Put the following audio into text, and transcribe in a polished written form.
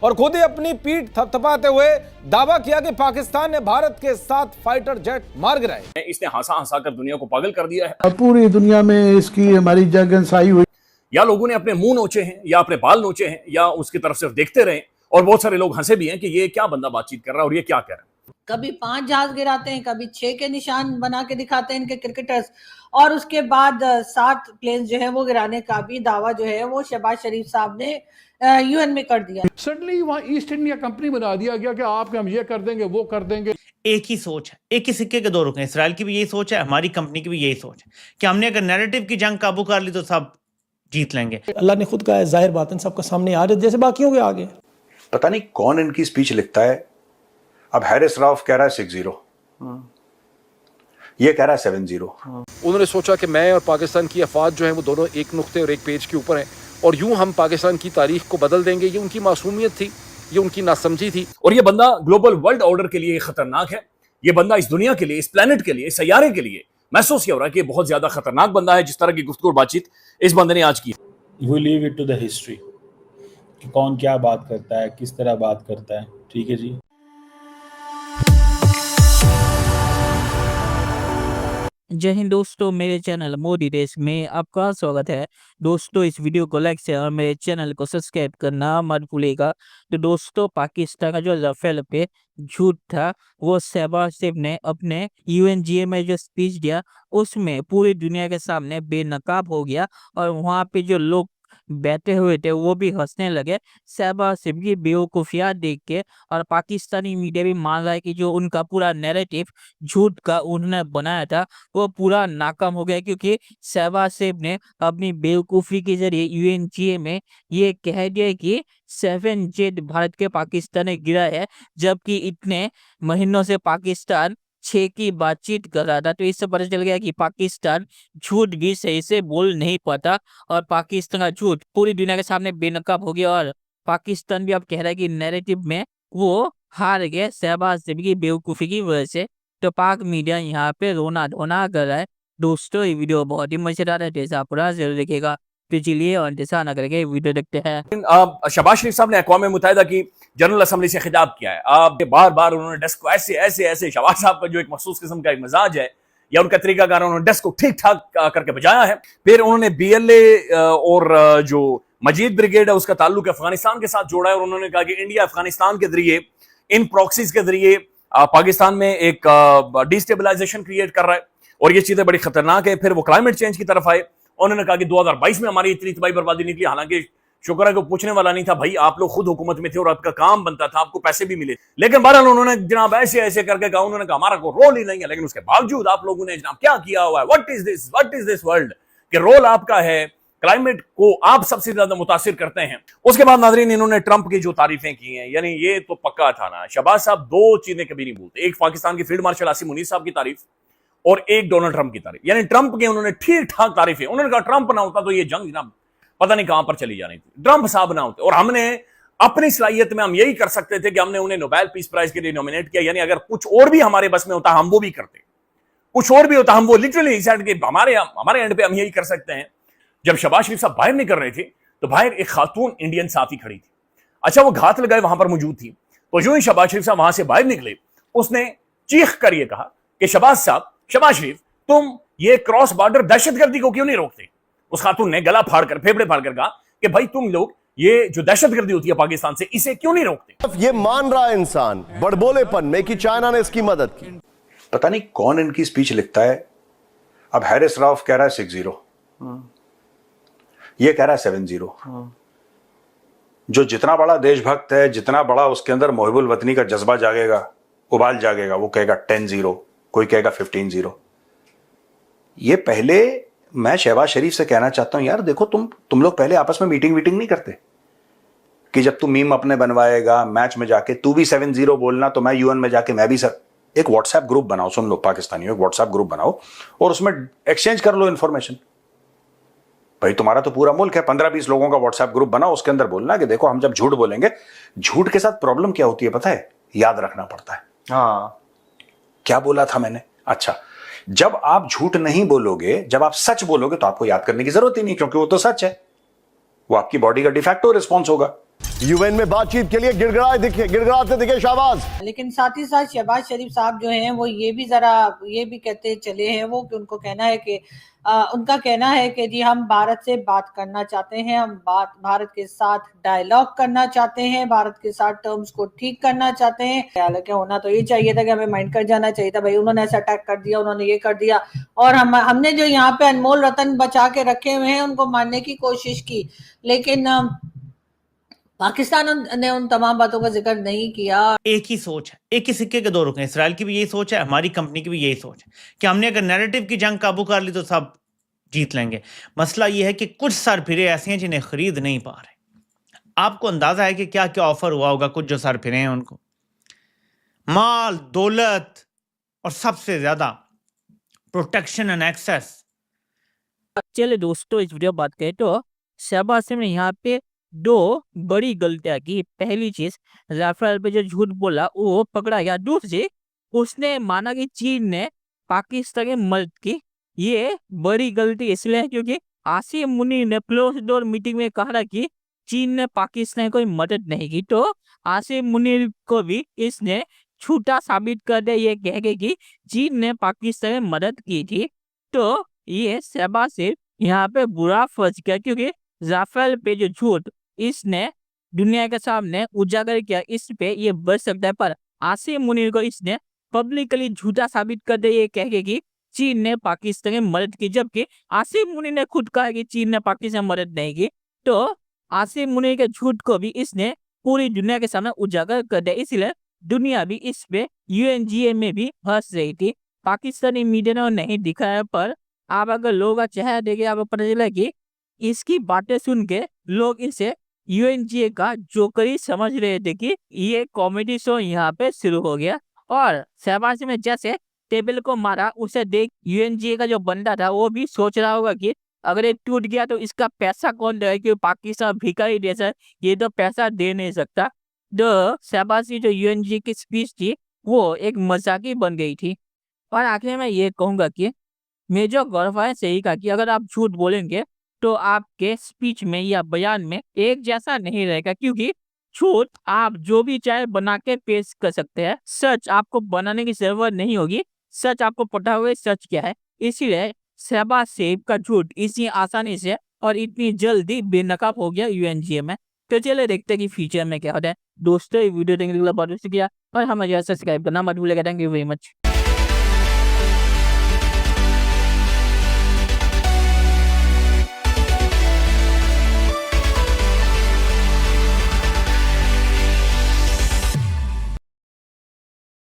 और खुद ही अपनी पीठ थपथपाते हुए दावा किया कि पाकिस्तान ने भारत के 7 फाइटर जेट मार गिराए। इसने हंसा हंसा कर दुनिया को पागल कर दिया है। पूरी दुनिया में इसकी हमारी जगनसाई हुई। या लोगों ने अपने मुंह नोचे हैं या अपने बाल नोचे हैं या उसकी तरफ सिर्फ देखते रहे, और बहुत सारे लोग हंसे भी हैं कि ये क्या बंदा बातचीत कर रहा है और ये क्या कह रहा है। कभी 5 जहाज गिराते हैं, कभी 6 के निशान बना के दिखाते हैं इनके क्रिकेटर्स, और उसके बाद 7 प्लेन जो है वो गिराने का भी दावा जो है वो शहबाज शरीफ साहब ने यूएन में कर दिया। सडनली वहाँ ईस्ट इंडिया कंपनी बना दिया गया कि आपके हम ये कर देंगे वो कर देंगे। एक ही सोच है, एक ही सिक्के के दो रुख हैं। इसराइल की भी यही सोच है, हमारी कंपनी की भी यही सोच है कि हमने अगर नैरेटिव की जंग काबू कर ली तो सब जीत लेंगे। अल्लाह ने खुद कहा है, जाहिर बात है सबका सामने आ रहे जैसे बाकियों के आगे। पता नहीं कौन इनकी स्पीच लिखता है। अब हैरिस राउफ कह रहा है 6-0, ये कह रहा है 7-0। उन्होंने सोचा कि मैं और पाकिस्तान की अफवाद जो है वो दोनों एक नुक्ते और एक पेज के ऊपर हैं, और यूं हम पाकिस्तान की तारीख को बदल देंगे। ये उनकी मासूमियत थी, ये उनकी नासमझी थी। और ये बंदा ग्लोबल वर्ल्ड ऑर्डर के लिए खतरनाक है। ये बंदा इस दुनिया के लिए, इस प्लेनेट के लिए, इस सैयारे के लिए महसूस हो रहा है कि बहुत ज्यादा खतरनाक बंदा है। जिस तरह की गुफ्तगू और बातचीत इस बंदे ने आज की, we leave it to the history कि कौन क्या बात करता है, किस तरह बात करता है। ठीक है जी। जय हिंद दोस्तों, मेरे चैनल मोदी देश में आपका स्वागत है। दोस्तों, इस वीडियो को लाइक शेयर और मेरे चैनल को सब्सक्राइब करना मत भूलिएगा। तो दोस्तों, पाकिस्तान का जो राफेल पे झूठ था वो शहबाज शरीफ ने अपने यूएनजीए में जो स्पीच दिया उसमें पूरी दुनिया के सामने बेनकाब हो गया, और वहाँ पे जो लोग बैठे हुए थे वो भी हंसने लगे शहबाज शरीफ की बेवकूफियां देख के। और पाकिस्तानी मीडिया भी मान रहा है कि जो उनका पूरा नैरेटिव झूठ का उन्होंने बनाया था वो पूरा नाकाम हो गया, क्योंकि शहबाज शरीफ ने अपनी बेवकूफी के जरिए यूएनजीए में ये कह दिया कि 7 जेट भारत के पाकिस्तान ने गिरा है, जबकि इतने महीनों से पाकिस्तान 6 की बातचीत कर रहा था। तो इससे पता चल गया कि पाकिस्तान झूठ भी सही से बोल नहीं पाता, और पाकिस्तान का झूठ पूरी दुनिया के सामने बेनकाब हो गया। और पाकिस्तान भी अब कह रहा है कि नैरेटिव में वो हार गए शहबाज शरीफ की बेवकूफ़ी की वजह से। तो पाक मीडिया यहाँ पे रोना धोना कर रहा है। दोस्तों, ये वीडियो बहुत ही मजेदार है, जैसा पूरा जरूर देखेगा। तो चलिए और जैसा ना करके वीडियो देखते हैं। शहबाज शरीफ साहब ने अक़वाम मुत्तहिदा की जनरल असम्बली से खिताब किया है। आप बार बार उन्होंने डेस्क को ऐसे शहबाज साहब का जो एक मखसूस किस्म का एक मिजाज है या उनका तरीकाकार, उन्होंने डेस्क को ठीक ठाक करके बजाया है। फिर उन्होंने BLA और जो मजीद ब्रिगेड है उसका ताल्लुक अफगानिस्तान के साथ जोड़ा है, और उन्होंने कहा कि इंडिया अफगानिस्तान के जरिए, इन प्रॉक्सीज के जरिए पाकिस्तान में एक डिस्टेबलाइजेशन क्रिएट कर रहा है, और ये चीजें बड़ी खतरनाक है। फिर वो क्लाइमेट चेंज की तरफ आए। उन्होंने कहा कि 2022 में हमारी इतनी तबाही बर्बादी निकली, हालांकि शुक्र है कि पूछने वाला नहीं था भाई, आप लोग खुद हुकूमत में थे और आपका काम बनता था, आपको पैसे भी मिले। लेकिन बहरहाल उन्होंने जनाब ऐसे करके कहा, उन्होंने कहा हमारा कोई रोल ही नहीं है, लेकिन उसके बावजूद आप लोगों ने जनाब क्या किया हुआ है। व्हाट इज दिस वर्ल्ड कि रोल आपका है, क्लाइमेट को आप सबसे ज्यादा मुतासिर करते हैं। उसके बाद नाजरीन, इन्होंने ट्रंप की जो तारीफें की हैं, यानी ये तो पक्का था ना, शहबाज साहब 2 चीजें कभी नहीं भूलते, एक पाकिस्तान के फील्ड मार्शल आसिम मुनीर साहब की तारीफ और एक डोनाल्ड ट्रंप की तारीफ। यानी ट्रंप की उन्होंने ठीक ठाक तारीफें। उन्होंने कहा ट्रंप ना होता तो ये जंग जनाब पता नहीं कहां पर चली जानी थी, ट्रंप साहब ना होते। और हमने अपनी सलाहियत में हम यही कर सकते थे कि हमने उन्हें नोबेल पीस प्राइज के लिए नॉमिनेट किया। यानी अगर कुछ और भी हमारे बस में होता हम वो भी करते, कुछ और भी होता हम वो लिटरली हमारे एंड पे हम यही कर सकते हैं। जब शहबाज शरीफ साहब बाहर निकल रहे थे तो बाहर एक खातून इंडियन साथी खड़ी थी। अच्छा, वो घात लगाए वहां पर मौजूद थी। तो जो ही शहबाज शरीफ साहब वहां से बाहर निकले, उसने चीख कर ये कहा कि शहबाज शरीफ, तुम ये क्रॉस बॉर्डर दहशतगर्दी को क्यों नहीं रोकते। उस खातून ने गला फाड़कर, फेफड़े फाड़कर कहा कि भाई तुम लोग ये जो दहशतगर्दी होती है पाकिस्तान से, इसे क्यों नहीं रोकते। ये मान रहा है इंसान बड़बोलेपन में कि चाइना ने इसकी मदद की। पता नहीं कौन इनकी स्पीच लिखता है। अब हैरिस राउफ कह रहा है 6-0, ये कह रहा है 7-0। जो जितना बड़ा देशभक्त है, जितना बड़ा उसके अंदर मोहिबुल वतनी का जज्बा जागेगा, उबाल जागेगा, वो कहेगा 10-0, कोई कहेगा 15-0। ये पहले मैं शहबाज शरीफ से कहना चाहता हूं, यार देखो तुम लोग पहले आपस में मीटिंग नहीं करते कि जब तू मीम अपने बनवाएगा मैच में जाके तू भी 7-0 बोलना, तो मैं यूएन में जाके मैं भी एक व्हाट्सएप ग्रुप बनाओ। सुन लो पाकिस्तानियों, एक व्हाट्सएप ग्रुप बनाओ और उसमें एक्सचेंज कर लो इंफॉर्मेशन। भाई तुम्हारा तो पूरा मुल्क है, 15-20 लोगों का व्हाट्सएप ग्रुप बनाओ, उसके अंदर बोलना कि देखो हम जब झूठ बोलेंगे, झूठ के साथ प्रॉब्लम क्या होती है पता है, याद रखना पड़ता है। हाँ, क्या बोला था मैंने। अच्छा, जब आप झूठ नहीं बोलोगे, जब आप सच बोलोगे तो आपको याद करने की जरूरत ही नहीं, क्योंकि वो तो सच है, वो आपकी बॉडी का डिफैक्टो रिस्पॉन्स होगा। यूएन में बातचीत के लिए गिड़गिड़ाते दिखे शहबाज। लेकिन साथ ही साथ शहबाज शरीफ साहब जो हैं वो ये भी कहते चले हैं वो कि उनको कहना है कि उनका कहना है कि जी हम भारत से बात करना चाहते हैं, हम भारत के साथ डायलॉग करना चाहते हैं, भारत के साथ टर्म्स को ठीक करना चाहते हैं। हालांकि होना तो ये चाहिए था कि हमें माइंड कर जाना चाहिए था, भाई उन्होंने ऐसा अटैक कर दिया, उन्होंने ये कर दिया, और हमने जो यहाँ पे अनमोल रतन बचा के रखे हुए हैं उनको मारने की कोशिश की, लेकिन पाकिस्तान ने उन तमाम बातों का जिक्र नहीं किया। एक ही सोच है, एक ही सिक्के के दो रुख हैं। इसराइल की भी यही सोच है, हमारी कंपनी की भी यही सोच है कि हमने अगर नैरेटिव की जंग काबू कर ली तो सब जीत लेंगे। मसला यह है कि कुछ सरफिरे ऐसे हैं जिन्हें खरीद नहीं पा रहे। आपको अंदाजा है कि क्या क्या ऑफर हुआ होगा कुछ जो सरफिरे हैं उनको, माल, दौलत और सबसे ज्यादा प्रोटेक्शन एंड एक्सेस। चलिए दोस्तों, इस वीडियो बात करें तो शहबाज शरीफ ने यहाँ पे दो बड़ी गलतियां की। पहली चीज, राफेल पे जो झूठ बोला वो पकड़ा गया। दूसरी, उसने माना कि चीन ने पाकिस्तान की मदद की। ये बड़ी गलती इसलिए है क्योंकि आसिम मुनीर ने क्लोज डोर मीटिंग में कहा कि चीन ने पाकिस्तान को मदद नहीं की, तो आसिम मुनीर को भी इसने झूठा साबित कर दिया ये कह के कि चीन ने पाकिस्तान में मदद की थी। तो ये शहबाज शरीफ यहाँ पे बुरा फंस गया क्योंकि राफेल पे जो झूठ इसने दुनिया के सामने उजागर किया, इस पे ये बच सकता है, पर आसिम मुनीर को इसने पब्लिकली झूठा साबित कर दिया ये कह के कि चीन ने पाकिस्तान की मदद की, जबकि आसिम मुनीर ने खुद कहा कि चीन ने पाकिस्तान में मदद नहीं की। तो आसिम मुनीर के झूठ को भी इसने पूरी दुनिया के सामने उजागर कर दिया, इसलिए दुनिया भी इस पे UNGA में भी हंस रही थी। पाकिस्तानी मीडिया ने नहीं दिखाया, पर आप अगर लोगों का चेहरा देखे आपको पता चला कि इसकी बातें सुन के लोग इसे UNGA का जोकरी समझ रहे थे कि ये कॉमेडी शो यहाँ पे शुरू हो गया। और शहबाज में जैसे टेबल को मारा, उसे देख UNGA का जो बंदा था वो भी सोच रहा होगा कि अगर ये टूट गया तो इसका पैसा कौन देगा, क्योंकि पाकिस्तान भिखारी देश है, ये तो पैसा दे नहीं सकता। तो शहबाज की जो UNGA की स्पीच थी वो एक मजाकी बन गई थी। और आखिर में ये कहूंगा कि मेजर गौरव से ही कहा कि अगर आप झूठ बोलेंगे तो आपके स्पीच में या बयान में एक जैसा नहीं रहेगा, क्योंकि झूठ आप जो भी चाहे बना के पेश कर सकते हैं, सच आपको बनाने की जरूरत नहीं होगी, सच आपको पता हुआ सच क्या है। इसीलिए शहबाज शरीफ का झूठ इतनी आसानी से और इतनी जल्दी बेनकाब हो गया UNGA में। तो चलिए देखते हैं कि फ्यूचर में क्या होता है। दोस्तों, वीडियो देखने के लिए बहुत शुक्रिया और हमें सब्सक्राइब करना मत भूलिएगा। Thank you very much.